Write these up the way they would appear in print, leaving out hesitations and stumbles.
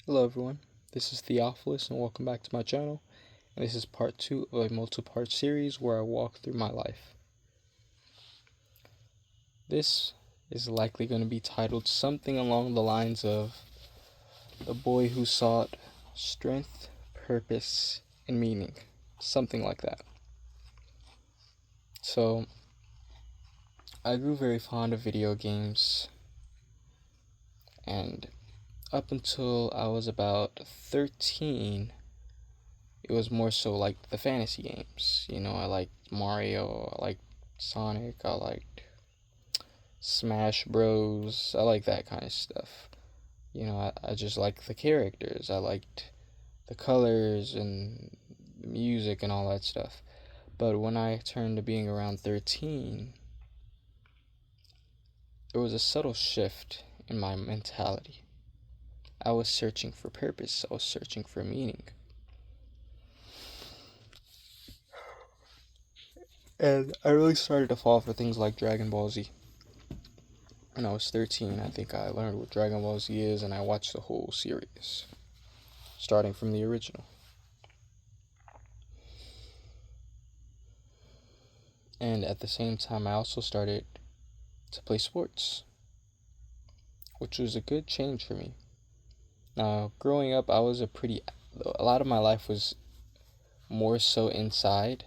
Hello everyone, this is Theophilus and welcome back to my channel, and this is part 2 of a multi-part series where I walk through my life. This is likely going to be titled something along the lines of The Boy Who Sought Strength, Purpose, and Meaning, something like that. So, I grew very fond of video games, and up until I was about 13, it was more so like the fantasy games. I liked Mario, I liked Sonic, I liked Smash Bros. I like that kind of stuff. I just liked the characters. I liked the colors and the music and all that stuff. But when I turned to being around 13, there was a subtle shift in my mentality. I was searching for purpose. I was searching for meaning. And I really started to fall for things like Dragon Ball Z. When I was 13, I think I learned what Dragon Ball Z is, and I watched the whole series, starting from the original. And at the same time, I also started to play sports, which was a good change for me. Now, growing up, a lot of my life was more so inside.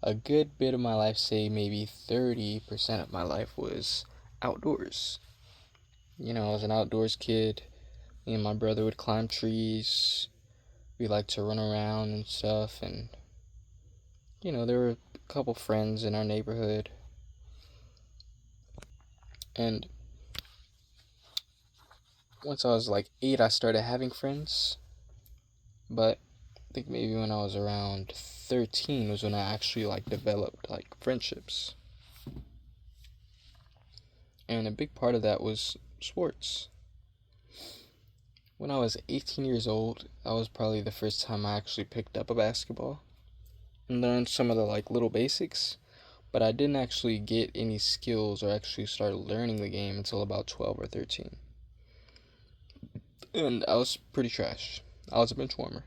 A good bit of my life, say maybe 30% of my life, was outdoors. I was an outdoors kid. Me and my brother would climb trees. We liked to run around and stuff. And, there were a couple friends in our neighborhood. And once I was like 8, I started having friends. But I think maybe when I was around 13 was when I actually developed friendships. And a big part of that was sports. When I was 18 years old, that was probably the first time I actually picked up a basketball and learned some of the little basics, but I didn't actually get any skills or actually start learning the game until about 12 or 13. And I was pretty trash. I was a bench warmer.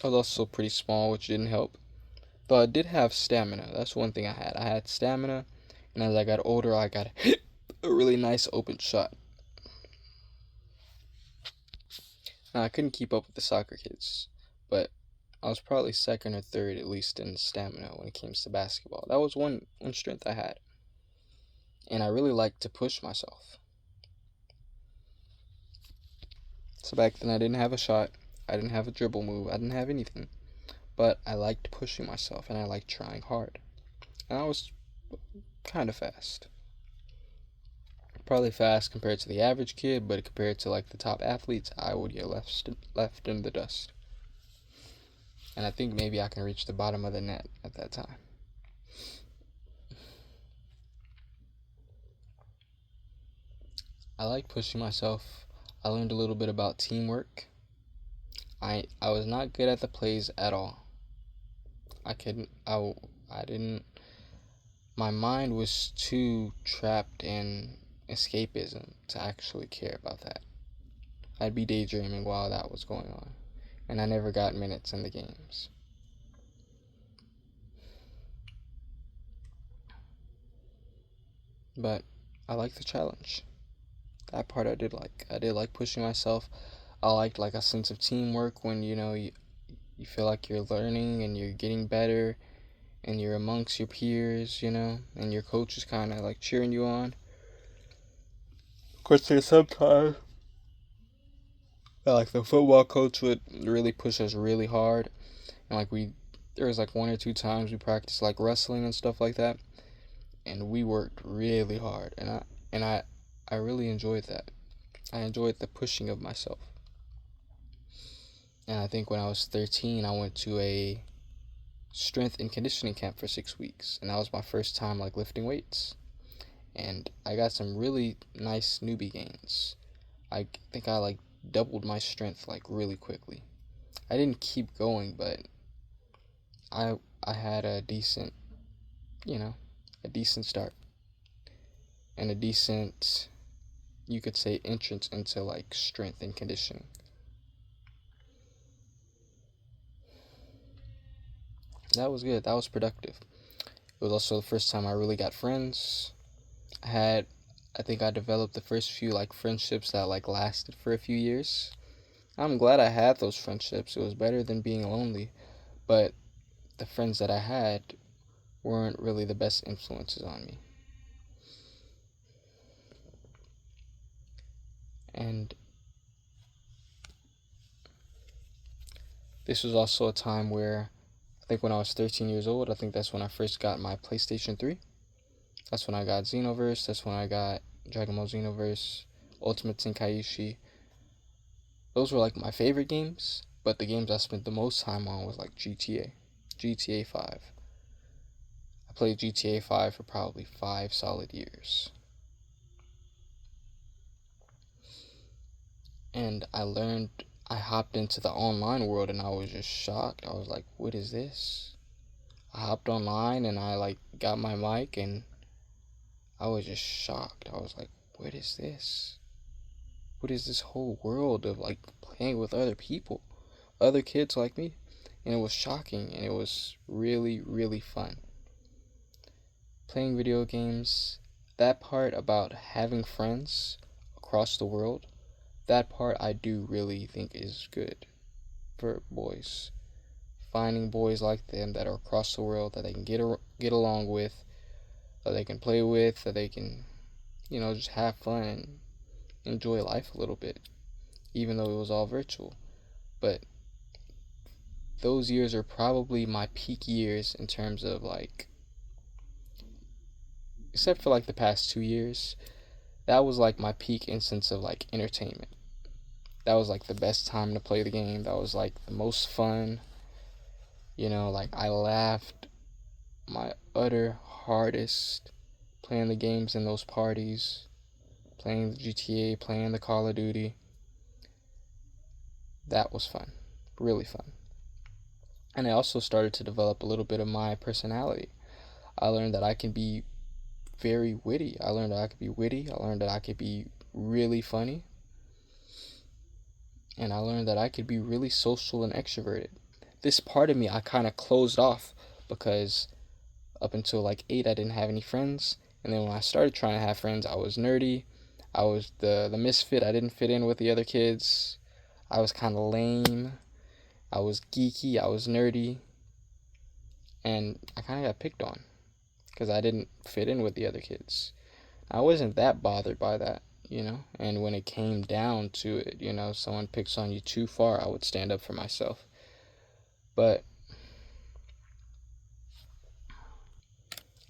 I was also pretty small, which didn't help. Though I did have stamina. That's one thing I had. I had stamina, and as I got older, I got a really nice open shot. Now, I couldn't keep up with the soccer kids, but I was probably second or third, at least, in stamina when it came to basketball. That was one strength I had. And I really liked to push myself. So back then, I didn't have a shot. I didn't have a dribble move. I didn't have anything. But I liked pushing myself, and I liked trying hard. And I was kind of fast. Probably fast compared to the average kid, but compared to the top athletes, I would get left in the dust. And I think maybe I can reach the bottom of the net at that time. I like pushing myself. I learned a little bit about teamwork. I was not good at the plays at all. I didn't, my mind was too trapped in escapism to actually care about that. I'd be daydreaming while that was going on, and I never got minutes in the games. But I liked the challenge. That part I did like. I did like pushing myself. I liked a sense of teamwork when you feel like you're learning and you're getting better and you're amongst your peers, and your coach is kind of cheering you on. Of course, there's sometimes the football coach would really push us really hard, and there was 1 or 2 times we practiced wrestling and stuff like that, and we worked really hard, and I really enjoyed that. I enjoyed the pushing of myself. And I think when I was 13, I went to a strength and conditioning camp for 6 weeks, and that was my first time lifting weights, and I got some really nice newbie gains. I think I doubled my strength really quickly. I didn't keep going, but I had a decent start and a decent you could say, entrance into like strength and conditioning. That was good. That was productive. It was also the first time I really got friends. I think I developed the first few like friendships that like lasted for a few years. I'm glad I had those friendships. It was better than being lonely, but the friends that I had weren't really the best influences on me. And this was also a time where I think when I was 13 years old, I think that's when I first got my PlayStation 3. That's when I got Xenoverse. That's when I got Dragon Ball Xenoverse, Ultimate Tenkaichi. Those were like my favorite games, but the games I spent the most time on was like GTA 5. I played GTA 5 for probably 5 solid years. And I hopped into the online world and I was just shocked. I was like, what is this? I hopped online and I like got my mic and I was just shocked. I was like, what is this? What is this whole world of like playing with other people, other kids like me? And it was shocking and it was really, really fun. Playing video games, that part about having friends across the world, that part I do really think is good for boys. Finding boys like them that are across the world that they can get along with, that they can play with, that they can, just have fun and enjoy life a little bit, even though it was all virtual. But those years are probably my peak years in terms of like, except for like the past 2 years, that was like my peak instance of like entertainment. That was like the best time to play the game. That was like the most fun. Like I laughed my utter hardest playing the games in those parties, playing the GTA, playing the Call of Duty. That was fun, really fun. And I also started to develop a little bit of my personality. I learned that I can be very witty. I learned that I could be witty. I learned that I could be really funny. And I learned that I could be really social and extroverted. This part of me I kind of closed off because up until like 8 I didn't have any friends. And then when I started trying to have friends, I was nerdy. I was the misfit. I didn't fit in with the other kids. I was kind of lame. I was geeky. I was nerdy. And I kind of got picked on because I didn't fit in with the other kids. I wasn't that bothered by that, and when it came down to it, someone picks on you too far, I would stand up for myself. But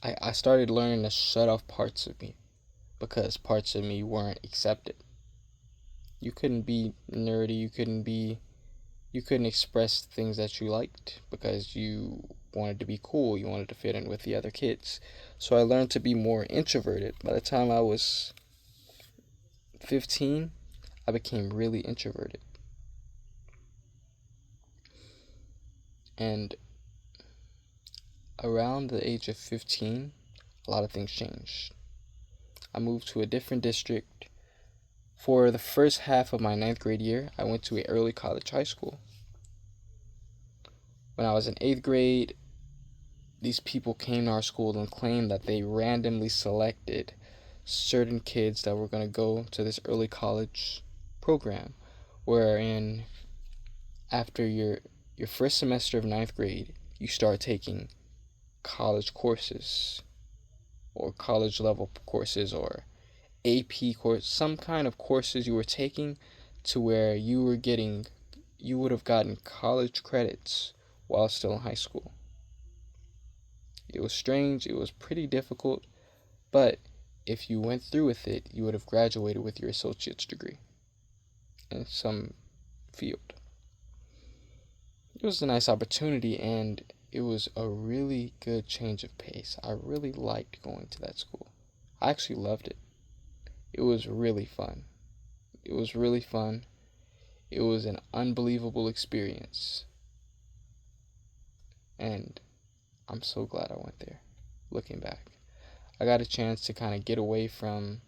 I started learning to shut off parts of me because parts of me weren't accepted. You couldn't be nerdy, you couldn't express things that you liked because you wanted to be cool, you wanted to fit in with the other kids. So I learned to be more introverted. By the time I was 15, I became really introverted. And around the age of 15, a lot of things changed. I moved to a different district. For the first half of my 9th grade year, I went to an early college high school. When I was in 8th grade, these people came to our school and claimed that they randomly selected certain kids that were going to go to this early college program, wherein after your first semester of 9th grade, you start taking college courses or college level courses or AP course, some kind of courses you were taking to where you would have gotten college credits while still in high school. It was strange, it was pretty difficult, but if you went through with it, you would have graduated with your associate's degree in some field. It was a nice opportunity and it was a really good change of pace. I really liked going to that school. I actually loved it. It was really fun. It was really fun. It was an unbelievable experience. And I'm so glad I went there, looking back. I got a chance to kind of get away from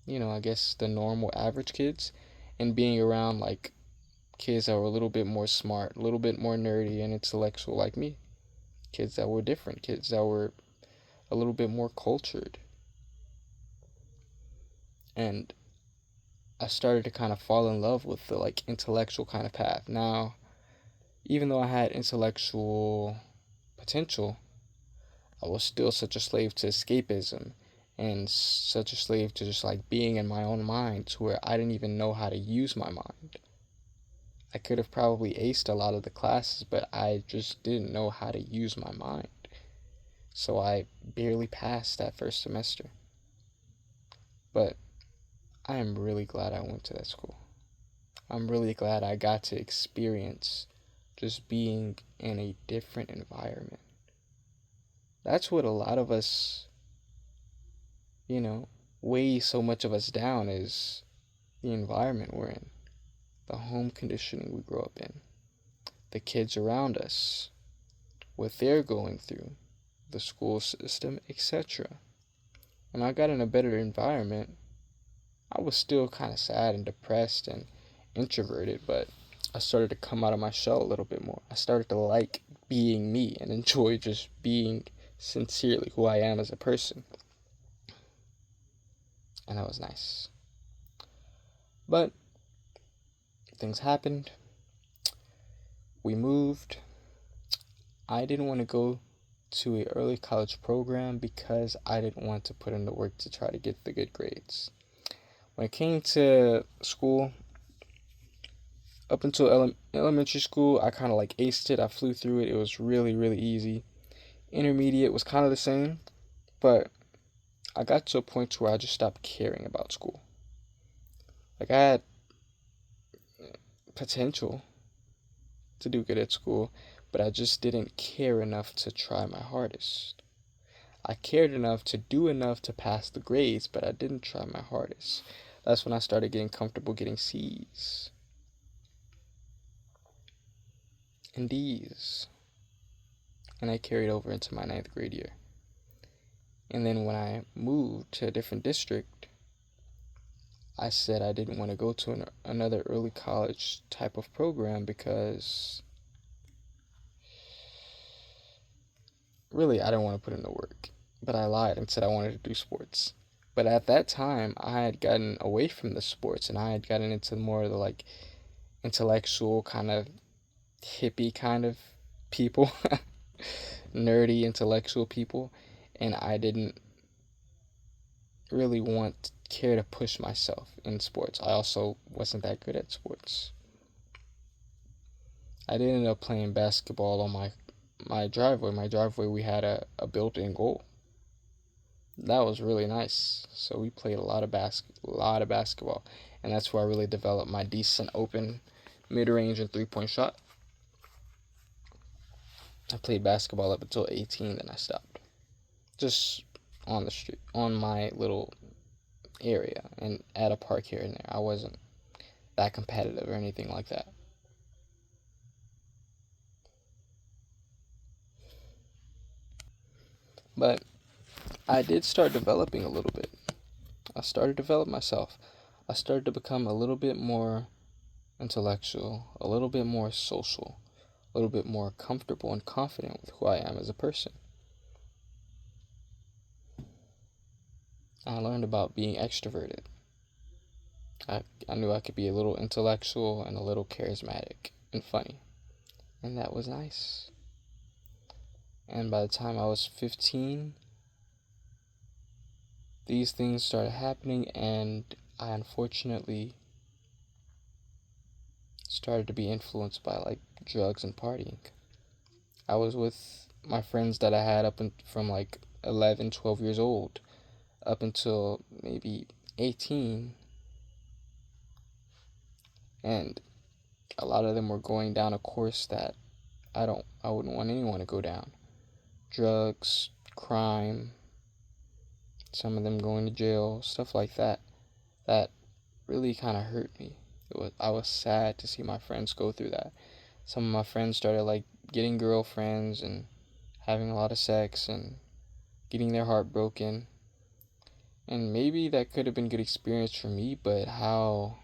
I guess the normal average kids, and being around like kids that were a little bit more smart, a little bit more nerdy and intellectual like me. Kids that were different, kids that were a little bit more cultured. And I started to kind of fall in love with the like intellectual kind of path. Now, even though I had intellectual potential, I was still such a slave to escapism and such a slave to just like being in my own mind to where I didn't even know how to use my mind. I could have probably aced a lot of the classes, but I just didn't know how to use my mind. So I barely passed that first semester. But I am really glad I went to that school. I'm really glad I got to experience just being in a different environment. That's what a lot of us, weigh so much of us down is the environment we're in, the home conditioning we grow up in, the kids around us, what they're going through, the school system, etc. When I got in a better environment, I was still kind of sad and depressed and introverted, but I started to come out of my shell a little bit more. I started to like being me and enjoy just being sincerely who I am as a person. And that was nice. But things happened. We moved. I didn't want to go to an early college program because I didn't want to put in the work to try to get the good grades. When it came to school, up until elementary school, I kind of like aced it. I flew through it. It was really, really easy. Intermediate was kind of the same, but I got to a point where I just stopped caring about school. Like, I had potential to do good at school, but I just didn't care enough to try my hardest. I cared enough to do enough to pass the grades, but I didn't try my hardest. That's when I started getting comfortable getting C's and D's. And I carried over into my 9th grade year. And then when I moved to a different district, I said I didn't want to go to another early college type of program because really I didn't want to put in the work. But I lied and said I wanted to do sports. But at that time, I had gotten away from the sports and I had gotten into more of the like intellectual kind of hippie kind of people, nerdy intellectual people, and I didn't really care to push myself in sports. I also wasn't that good at sports. I did end up playing basketball on my driveway. My driveway, we had a built-in goal. That was really nice. So we played a lot of basketball, and that's where I really developed my decent open mid-range and three-point shot. I played basketball up until 18, then I stopped. Just on the street, on my little area, and at a park here and there. I wasn't that competitive or anything like that. But I did start developing a little bit. I started to develop myself. I started to become a little bit more intellectual, a little bit more social, a little bit more comfortable and confident with who I am as a person. I learned about being extroverted. I knew I could be a little intellectual and a little charismatic and funny. And that was nice. And by the time I was 15, these things started happening, and I unfortunately started to be influenced by like drugs and partying. I was with my friends that I had from like 11, 12 years old up until maybe 18, and a lot of them were going down a course that I wouldn't want anyone to go down. Drugs, crime, some of them going to jail, stuff like that. That really kind of hurt me. I was sad to see my friends go through that. Some of my friends started like getting girlfriends and having a lot of sex and getting their heart broken. And maybe that could have been good experience for me, but how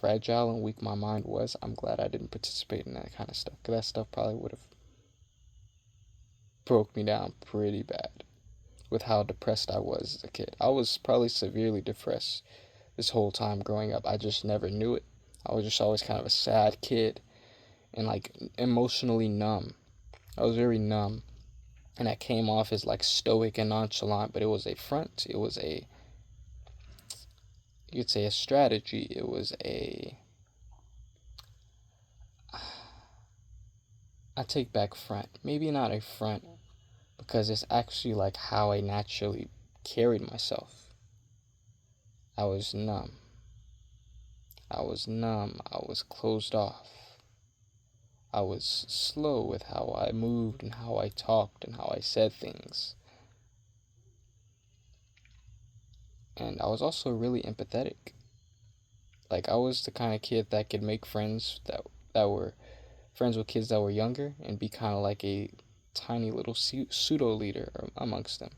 fragile and weak my mind was, I'm glad I didn't participate in that kind of stuff. Because that stuff probably would have broke me down pretty bad with how depressed I was as a kid. I was probably severely depressed this whole time growing up. I just never knew it. I was just always kind of a sad kid and like emotionally numb. I was very numb. And I came off as like stoic and nonchalant, but it was a front. It was you could say a strategy. It was I take back front. Maybe not a front, because it's actually like how I naturally carried myself. I was numb. I was closed off. I was slow with how I moved and how I talked and how I said things. And I was also really empathetic. Like, I was the kind of kid that could make friends that were friends with kids that were younger and be kind of like a tiny little pseudo leader amongst them.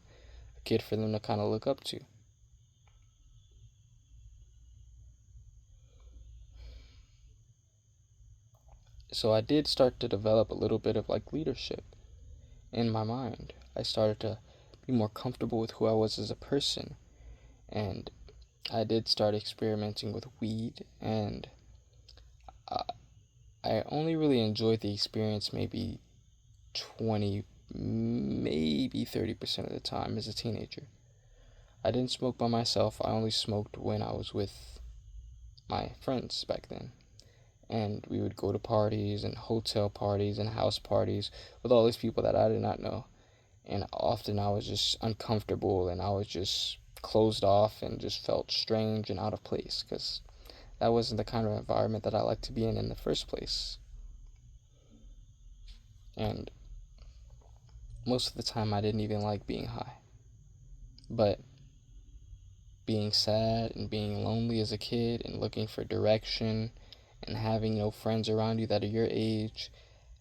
A kid for them to kind of look up to. So I did start to develop a little bit of like leadership in my mind. I started to be more comfortable with who I was as a person. And I did start experimenting with weed, and I only really enjoyed the experience maybe 20, maybe 30% of the time as a teenager. I didn't smoke by myself. I only smoked when I was with my friends back then. And we would go to parties and hotel parties and house parties with all these people that I did not know. And often I was just uncomfortable and I was just closed off and just felt strange and out of place, because that wasn't the kind of environment that I liked to be in the first place. And most of the time I didn't even like being high. But being sad and being lonely as a kid and looking for direction and having no friends around you that are your age,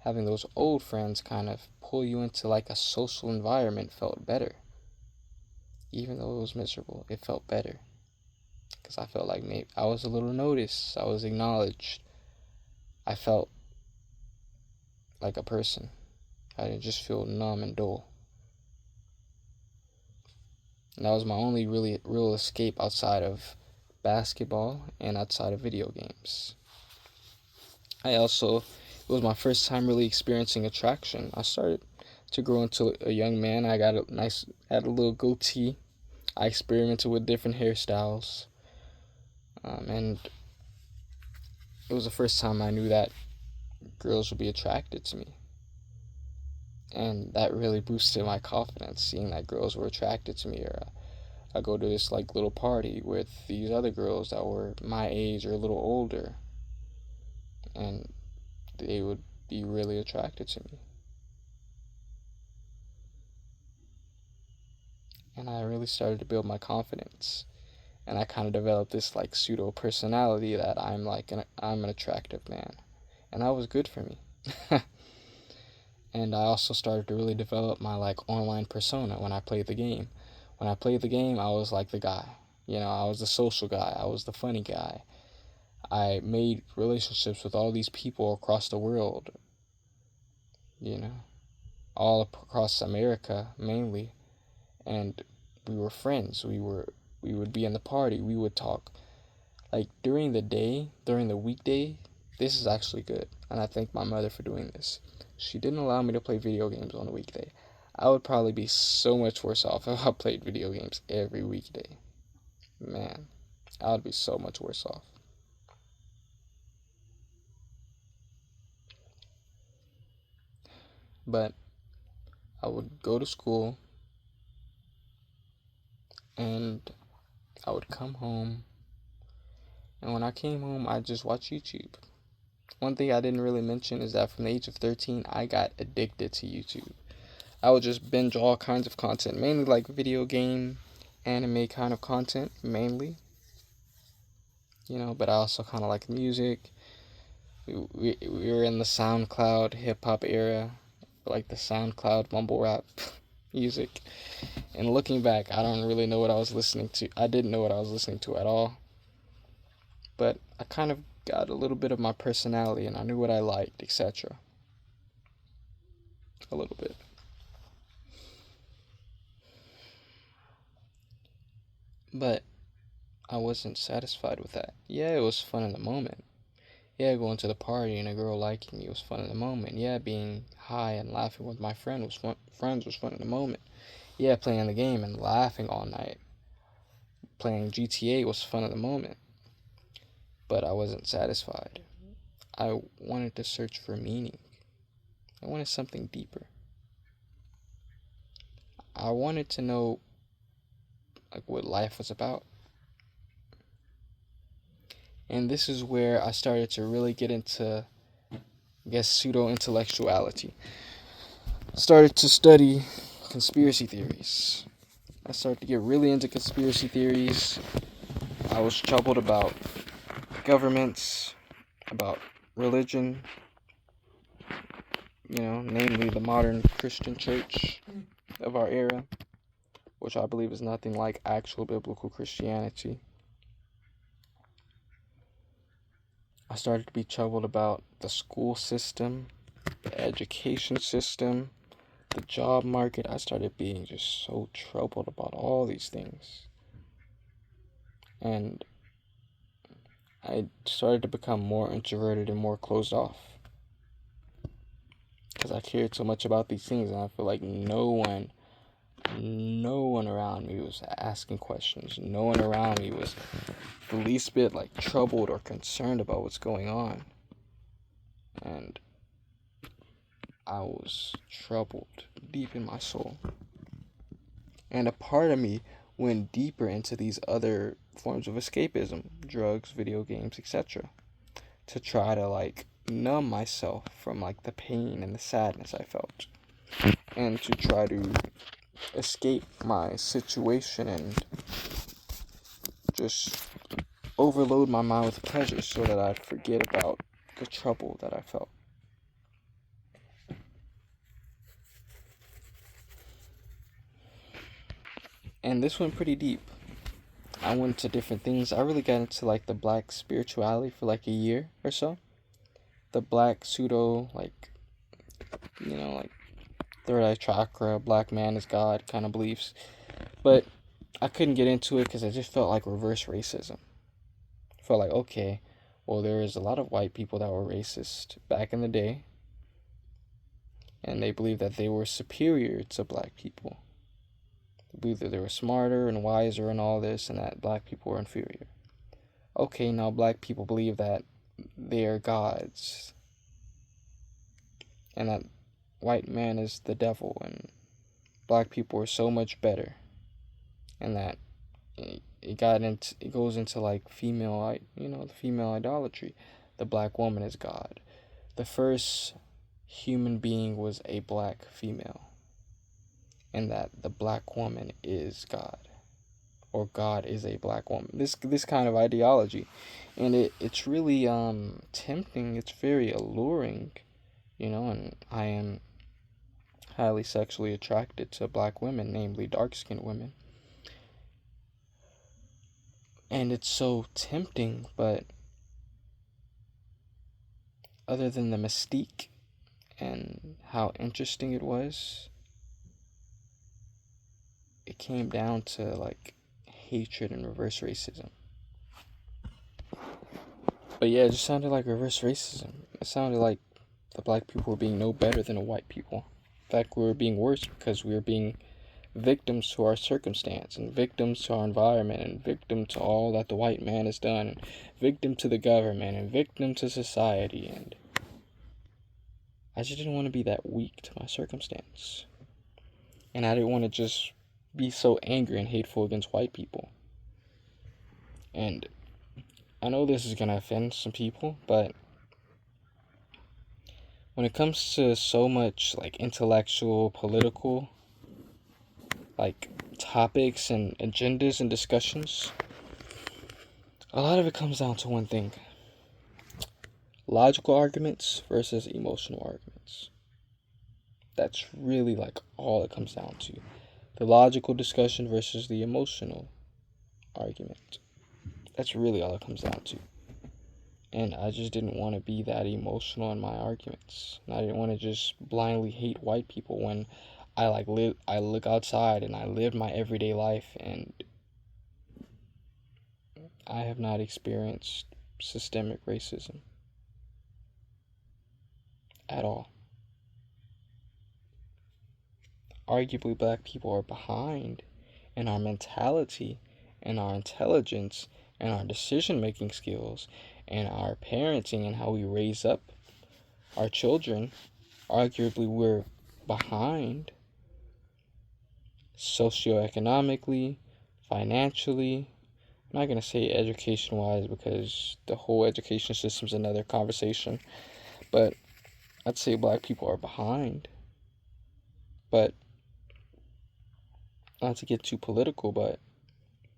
having those old friends kind of pull you into like a social environment felt better. Even though it was miserable, it felt better. Because I felt like maybe I was a little noticed, I was acknowledged. I felt like a person. I didn't just feel numb and dull. And that was my only really real escape outside of basketball and outside of video games. It was my first time really experiencing attraction. I started to grow into a young man. I had a little goatee. I experimented with different hairstyles. And it was the first time I knew that girls would be attracted to me. And that really boosted my confidence, seeing that girls were attracted to me. Or I go to this like little party with these other girls that were my age or a little older, and they would be really attracted to me. And I really started to build my confidence. And I kind of developed this like pseudo personality that I'm an attractive man. And that was good for me. And I also started to really develop my like online persona when I played the game. When I played the game, I was like the guy. I was the social guy. I was the funny guy. I made relationships with all these people across the world. All across America mainly. And we were friends. We would be in the party. We would talk. Like during the weekday, this is actually good. And I thank my mother for doing this. She didn't allow me to play video games on a weekday. I would probably be so much worse off if I played video games every weekday. Man, I would be so much worse off. But I would go to school and I would come home. And when I came home, I'd just watch YouTube. One thing I didn't really mention is that from the age of 13, I got addicted to YouTube. I would just binge all kinds of content, mainly like video game, anime kind of content, mainly. But I also kind of like music. We were in the SoundCloud hip hop era, like the SoundCloud mumble rap, music. And looking back, I don't really know what I was listening to. I didn't know what I was listening to at all. But I kind of got a little bit of my personality, and I knew what I liked, etc. A little bit. But I wasn't satisfied with that. Yeah, it was fun in the moment. Yeah, going to the party and a girl liking me was fun in the moment. Yeah, being high and laughing with my friends was fun in the moment. Yeah, playing the game and laughing all night. Playing GTA was fun in the moment. But I wasn't satisfied. I wanted to search for meaning. I wanted something deeper. I wanted to know what life was about. And this is where I started to really get into, pseudo-intellectuality. I started to study conspiracy theories. I started to get really into conspiracy theories. I was troubled about governments, about religion, namely the modern Christian church of our era, which I believe is nothing like actual biblical Christianity. I started to be troubled about the school system, the education system, the job market. I started being just so troubled about all these things. And I started to become more introverted and more closed off. Because I cared so much about these things, and I feel like no one around me was asking questions. No one around me was the least bit troubled or concerned about what's going on. And I was troubled deep in my soul. And a part of me went deeper into these other forms of escapism, drugs, video games, etc. to try to numb myself from the pain and the sadness I felt. And to try to escape my situation and just overload my mind with pleasure so that I'd forget about the trouble that I felt. And this went pretty deep. I went to different things. I really got into the black spirituality for a year or so. The black pseudo, third eye chakra, black man is God kind of beliefs. But I couldn't get into it because I just felt like reverse racism. I felt like, okay, well, there is a lot of white people that were racist back in the day. And they believed that they were superior to black people. They believed that they were smarter and wiser and all this, and that black people were inferior. Okay, now black people believe that they are gods. And that white man is the devil, and black people are so much better. And that it goes into female, the female idolatry. The black woman is God. The first human being was a black female. And that the black woman is God. Or God is a black woman. This kind of ideology. And it's really tempting. It's very alluring. And I am highly sexually attracted to black women, namely dark-skinned women. And it's so tempting, but other than the mystique and how interesting it was, it came down to hatred and reverse racism. But yeah, it just sounded like reverse racism. It sounded like the black people were being no better than the white people. In fact, we were being worse because we were being victims to our circumstance, and victims to our environment, and victim to all that the white man has done, and victim to the government, and victim to society. And I just didn't want to be that weak to my circumstance. And I didn't want to just be so angry and hateful against white people. And I know this is going to offend some people, but when it comes to so much intellectual, political topics and agendas and discussions, a lot of it comes down to one thing: logical arguments versus emotional arguments. That's really like all it comes down to. The logical discussion versus the emotional argument. That's really all it comes down to. And I just didn't want to be that emotional in my arguments. And I didn't want to just blindly hate white people when I look outside and I live my everyday life, and I have not experienced systemic racism at all. Arguably, black people are behind in our mentality and our intelligence and our decision-making skills and our parenting and how we raise up our children. Arguably, we're behind socioeconomically, financially. I'm not going to say education-wise because the whole education system is another conversation, but I'd say black people are behind. But not to get too political, but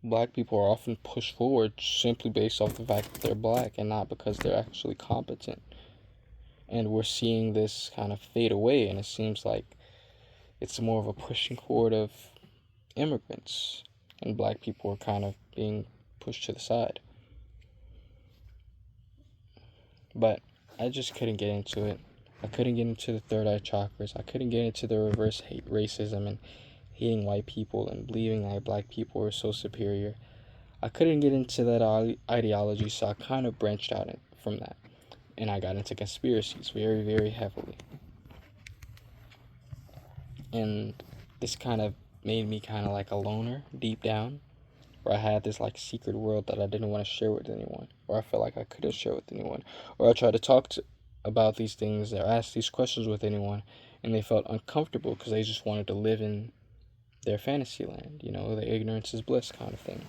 black people are often pushed forward simply based off the fact that they're black and not because they're actually competent. And we're seeing this kind of fade away, and it seems like it's more of a pushing forward of immigrants, and black people are kind of being pushed to the side. But I just couldn't get into it. I couldn't get into the third eye chakras. I couldn't get into the reverse hate racism and hating white people and believing that black people were so superior. I couldn't get into that ideology, so I kind of branched out from that. And I got into conspiracies very, very heavily. And this kind of made me kind of like a loner deep down, where I had this like secret world that I didn't want to share with anyone, or I felt like I couldn't share with anyone, or I tried to talk about these things or ask these questions with anyone, and they felt uncomfortable because they just wanted to live in their fantasy land, the ignorance is bliss kind of thing.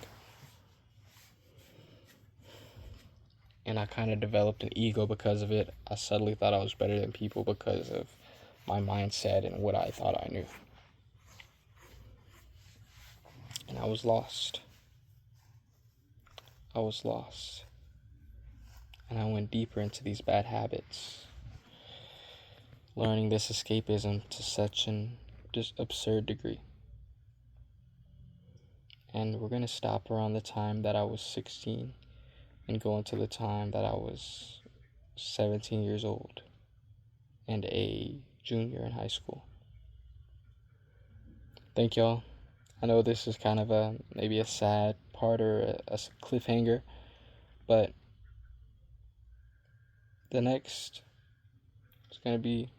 And I kind of developed an ego because of it. I suddenly thought I was better than people because of my mindset and what I thought I knew. And I was lost. And I went deeper into these bad habits, learning this escapism to such an just absurd degree. And we're going to stop around the time that I was 16 and go into the time that I was 17 years old and a junior in high school. Thank y'all. I know this is kind of maybe a sad part or a cliffhanger, but the next is going to be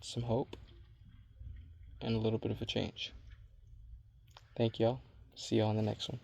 some hope and a little bit of a change. Thank y'all. See y'all on the next one.